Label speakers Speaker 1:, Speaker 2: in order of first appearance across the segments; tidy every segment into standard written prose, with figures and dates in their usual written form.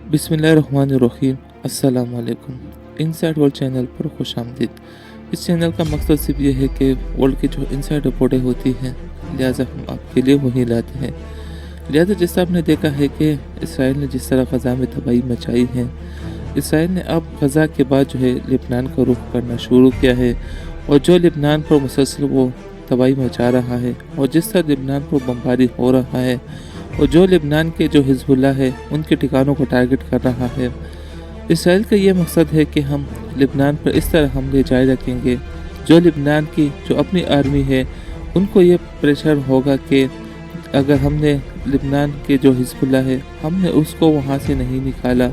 Speaker 1: बिस्मिल्लाहिर्रहमानिर्रहीम। अस्सलाम वालेकुम। इनसाइड वर्ल्ड चैनल पर खुशामदीद। इस चैनल का मकसद सिर्फ ये है कि वर्ल्ड की जो इनसाइड रिपोर्टें होती हैं, लिहाजा हम आपके लिए वही लाते हैं। लिहाजा जैसा आपने देखा है कि इसराइल ने जिस तरह ग़ज़ा में तबाही मचाई है, इसराइल ने अब ग़ज़ा के बाद जो है लेबनान का रुख करना शुरू किया है, और जो लेबनान पर मुसलसल वो तबाही मचा रहा है, और जिस तरह लेबनान पर बमबारी हो रहा है, और जो लेबनान के जो हिज़्बुल्लाह है उनके ठिकानों को टारगेट कर रहा है। इसराइल का ये मकसद है कि हम लेबनान पर इस तरह हमले जारी रखेंगे, जो लेबनान की जो अपनी आर्मी है उनको ये प्रेशर होगा कि अगर हमने लेबनान के जो हिज़्बुल्लाह है हमने उसको वहाँ से नहीं निकाला,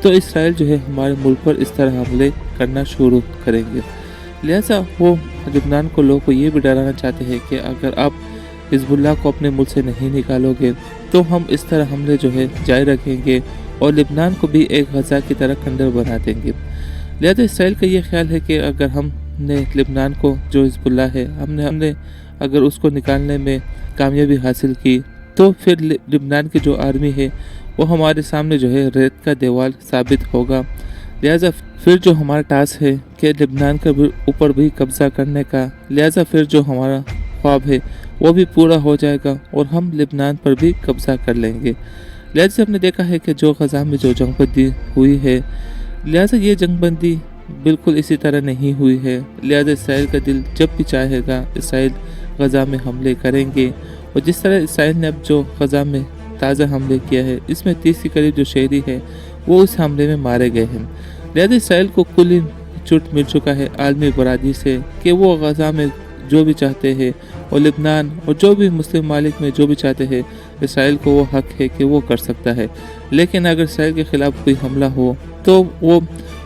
Speaker 1: तो इसराइल जो है हमारे मुल्क पर इस तरह हमले करना शुरू करेंगे। लिहाजा वो लेबनान को लोगों को ये भी डराना चाहते हैं कि अगर आप हिज़्बुल्लाह को अपने मुल्क से नहीं निकालोगे तो हम इस तरह हमले जो है जारी रखेंगे और लेबनान को भी एक ग़ज़ा की तरह खंडर बना देंगे। लिहाजा इसराइल का ये ख्याल है कि अगर हमने लेबनान को जो हिज़्बुल्लाह है हमने अगर उसको निकालने में कामयाबी हासिल की, तो फिर लेबनान की जो आर्मी है वो हमारे सामने जो है रेत का दीवार साबित होगा। लिहाजा फिर जो हमारा टास्क है कि लेबनान के ऊपर भी कब्ज़ा करने का, लिहाजा फिर जो हमारा ख्वाब है वो भी पूरा हो जाएगा और हम लेबनान पर भी कब्ज़ा कर लेंगे। लिहाजा हमने देखा है कि जो ग़ज़ा में जो जंगबंदी हुई है, लिहाजा ये जंगबंदी बिल्कुल इसी तरह नहीं हुई है। लिहाजा इसराइल का दिल जब भी चाहेगा इसराइल ग़ज़ा में हमले करेंगे, और जिस तरह इसराइल ने अब जो ग़ज़ा में ताज़ा हमले किया है, इसमें 30 के करीब जो शहरी है वो उस हमले में मारे गए हैं। लिहाजा इसराइल को कुल चुट मिल चुका है आलमी बरादरी से कि वो ग़ज़ा में जो भी चाहते हैं, और लेबनान और जो भी मुस्लिम मालिक में जो भी चाहते हैं, इसराइल को वो हक है कि वो कर सकता है। लेकिन अगर इसराइल के ख़िलाफ़ कोई हमला हो तो वो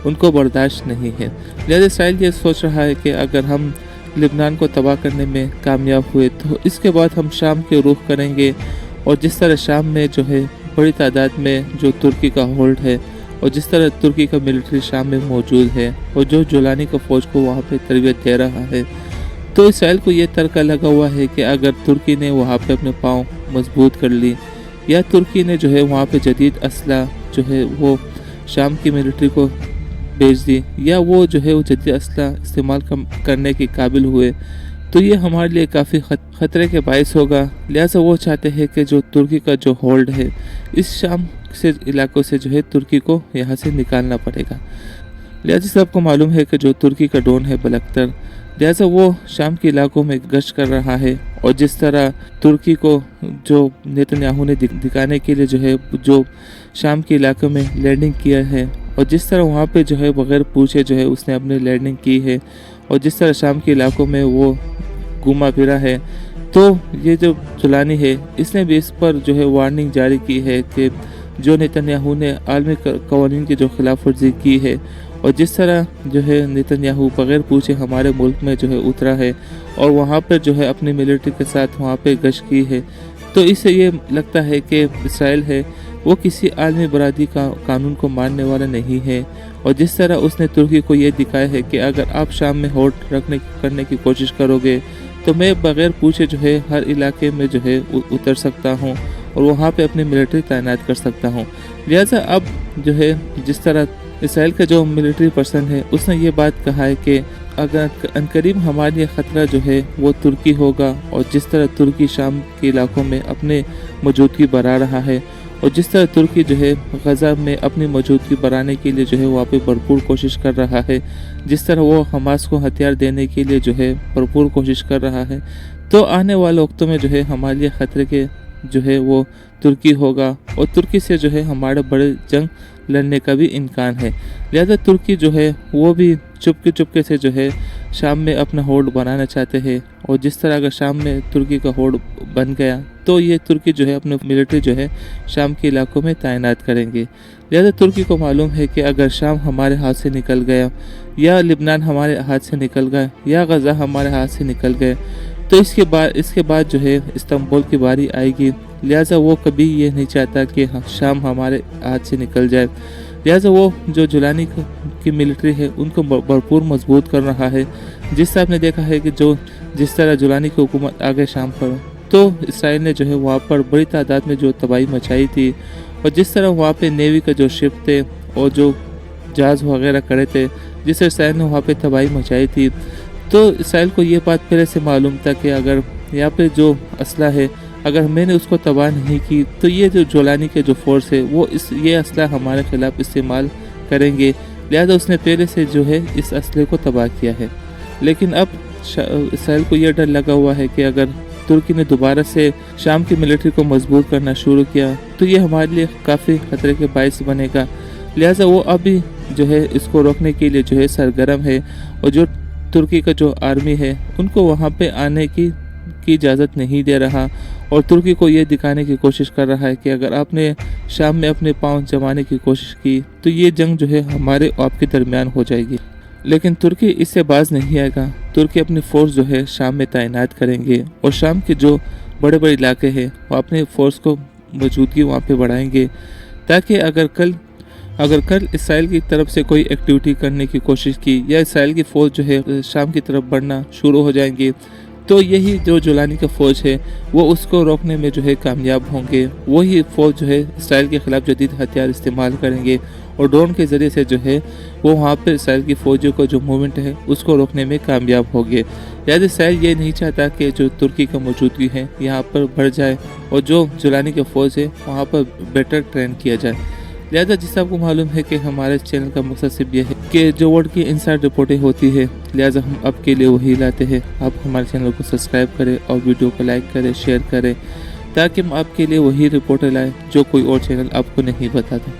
Speaker 1: उनको बर्दाश्त नहीं है। लिहाजा इसराइल ये सोच रहा है कि अगर हम लेबनान को तबाह करने में कामयाब हुए तो इसके बाद हम शाम के रुख करेंगे, और जिस तरह शाम में जो है बड़ी तादाद में जो तुर्की का होल्ड है, और जिस तरह तुर्की का मिलिट्री शाम में मौजूद है, और जो जुलानी का फ़ौज को वहाँ पे तरबियत दे रहा है, तो इसराइल को ये तर्का लगा हुआ है कि अगर तुर्की ने वहाँ पे अपने पाँव मजबूत कर ली, या तुर्की ने जो है वहाँ पे जदीद असला जो है वो शाम की मिलिट्री को भेज दी, या वो जो है वो जदीद असला इस्तेमाल करने के काबिल हुए, तो ये हमारे लिए काफ़ी ख़तरे के बायस होगा। लिहाजा वो चाहते हैं कि जो तुर्की का जो होल्ड है इस शाम से इलाकों से जो है तुर्की को यहाँ से निकालना पड़ेगा। लिहाजा सबको मालूम है कि जो तुर्की का डोन है बलख्तर, लिहाजा वो शाम के इलाकों में गश्त कर रहा है, और जिस तरह तुर्की को जो नेतन्याहू ने दिखाने के लिए जो है जो शाम के इलाकों में लैंडिंग किया है, और जिस तरह वहाँ पे जो है बग़ैर पूछे जो है उसने अपनी लैंडिंग की है, और जिस तरह शाम के इलाकों में वो घूमा फिरा है, तो ये जो जुलानी है इसने भी इस पर जो है वार्निंग जारी की है कि जो नेतन्याहू ने आलमी कवानीन की जो खिलाफ वर्जी की है, और जिस तरह जो है नेतन्याहू बग़ैर पूछे हमारे मुल्क में जो है उतरा है, और वहाँ पर जो है अपनी मिलिट्री के साथ वहाँ पे गश्त की है, तो इससे ये लगता है कि इसराइल है वो किसी आलमी बरादरी का कानून को मानने वाला नहीं है। और जिस तरह उसने तुर्की को ये दिखाया है कि अगर आप शाम में होल्ड करने की कोशिश करोगे तो मैं बग़ैर पूछे जो है हर इलाके में जो है उतर सकता हूँ, और वहाँ पे अपनी मिलिट्री तैनात कर सकता हूँ। लिहाजा अब जो है जिस तरह इसराइल का जो मिलिट्री पर्सन है उसने ये बात कहा है कि अगर अनकरीब हमारे लिए ख़तरा जो है वो तुर्की होगा, और जिस तरह तुर्की शाम के इलाकों में अपने मौजूदगी बढ़ा रहा है, और जिस तरह तुर्की जो है ग़ज़ा में अपनी मौजूदगी बढ़ाने के लिए जो है वहाँ पे भरपूर कोशिश कर रहा है, जिस तरह वो हमास को हथियार देने के लिए जो है भरपूर कोशिश कर रहा है, तो आने वाले वक्तों में जो है हमारे लिए ख़तरे के जो है वो तुर्की होगा, और तुर्की से जो है हमारे बड़े जंग लड़ने का भी इम्कान है। लिहाजा तुर्की जो है वो भी चुपके से जो है शाम में अपना होल्ड बनाना चाहते हैं, और जिस तरह अगर शाम में तुर्की का होल्ड बन गया तो ये तुर्की जो है अपने मिलिट्री जो है शाम के इलाकों में तैनात करेंगे। लिहाजा तुर्की को मालूम है कि अगर शाम हमारे हाथ से निकल गया, या लेबनान हमारे हाथ से निकल गया, या ग़ज़ा हमारे हाथ से निकल गए, तो इसके बाद जो है इस्तांबुल की बारी आएगी। लिहाजा वो कभी ये नहीं चाहता कि शाम हमारे हाथ से निकल जाए। लिहाजा वो जो जुलानी की मिलिट्री है उनको भरपूर मजबूत कर रहा है। जिस तरह आपने देखा है कि जिस तरह जुलानी की हुकूमत आ गए शाम पर, तो इसराइल ने जो है वहाँ पर बड़ी तादाद में जो तबाही मचाई थी, اور جس طرح وہاں پہ نیوی کا جو شپ تھے اور جو جہاز وغیرہ کھڑے تھے جس سے اسرائیل نے وہاں پہ تباہی مچائی تھی، تو اسرائیل کو یہ بات پہلے سے معلوم تھا کہ اگر یہاں پہ جو اسلحہ ہے اگر میں نے اس کو تباہ نہیں کی تو یہ جو جولانی کے جو فورس ہے وہ یہ اسلحہ ہمارے خلاف استعمال کریں گے، لہذا اس نے پہلے سے جو ہے اس اسلحے کو تباہ کیا ہے۔ لیکن اب اسرائیل کو یہ ڈر لگا ہوا ہے کہ اگر ترکی نے دوبارہ سے شام کی ملٹری کو مضبوط کرنا شروع کیا تو یہ ہمارے لیے کافی خطرے کے باعث بنے گا، لہٰذا وہ ابھی جو ہے اس کو روکنے کے لیے جو ہے سرگرم ہے، اور جو ترکی کا جو آرمی ہے ان کو وہاں پہ آنے کی اجازت نہیں دے رہا، اور ترکی کو یہ دکھانے کی کوشش کر رہا ہے کہ اگر آپ نے شام میں اپنے پاؤں جمانے کی کوشش کی تو یہ جنگ جو ہے ہمارے اور آپ کے درمیان ہو جائے گی۔ لیکن ترکی اس سے باز نہیں آئے گا۔ ترکی اپنی فورس جو ہے شام میں تعینات کریں گے، اور شام کے جو بڑے بڑے علاقے ہیں وہ اپنے فورس کو موجودگی وہاں پہ بڑھائیں گے، تاکہ اگر کل اسرائیل کی طرف سے کوئی ایکٹیویٹی کرنے کی کوشش کی یا اسرائیل کی فوج جو ہے شام کی طرف بڑھنا شروع ہو جائیں گے تو یہی جو جولانی کا فوج ہے وہ اس کو روکنے میں جو ہے کامیاب ہوں گے۔ وہی فوج جو ہے اسرائیل کے خلاف جدید ہتھیار استعمال کریں گے، اور ڈرون کے ذریعے سے جو ہے وہ وہاں پہ اسرائیل کی فوجوں کا جو موومنٹ ہے اس کو روکنے میں کامیاب ہو گئے۔ لہٰذا اسرائیل یہ نہیں چاہتا کہ جو ترکی کا موجودگی ہے یہاں پر بڑھ جائے، اور جو جولانی کا فوج ہے وہاں پر بیٹر ٹرین کیا جائے۔ لہٰذا جس آپ کو معلوم ہے کہ ہمارے چینل کا مقصد صرف یہ ہے کہ جو ورلڈ کی انسائڈ رپورٹیں ہوتی ہے، لہٰذا ہم آپ کے لیے وہی لاتے ہیں۔ آپ ہمارے چینل کو سبسکرائب کریں اور ویڈیو کو لائک کریں، شیئر کریں، تاکہ ہم آپ کے لیے وہی رپورٹیں لائیں جو کوئی اور چینل آپ کو نہیں بتاتا۔